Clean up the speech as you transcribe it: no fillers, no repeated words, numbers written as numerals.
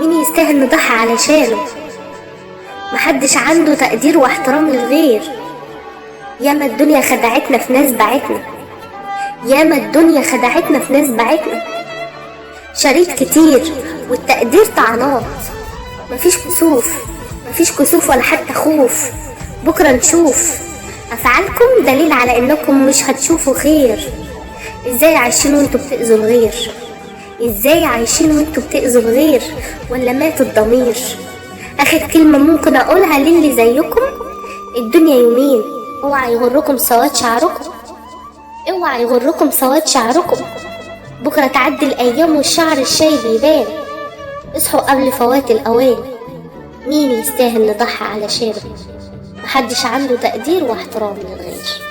مين يستاهل نضحي علشانه؟ محدش عنده تقدير واحترام للغير. ياما الدنيا خدعتنا في ناس بعتنا، ياما الدنيا خدعتنا في ناس بعتنا. شريط كتير والتقدير طعنات، مفيش كسوف ولا حتى خوف. بكرة نشوف أفعالكم دليل على إنكم مش هتشوفوا خير. إزاي عايشين وانتوا بتأذوا الغير؟ إزاي عايشين وانتوا بتأذوا الغير؟ ولا مات الضمير؟ آخر كلمة ممكن أقولها للي زيكم، الدنيا يومين، اوعى يغركم سواد شعركم، اوعى يغركم سواد شعركم. بكرة تعدي الأيام والشعر الشايب يبان. اصحوا قبل فوات الأوان. مين يستاهل نضحي علشانه؟ محدش عنده تقدير واحترام للغير.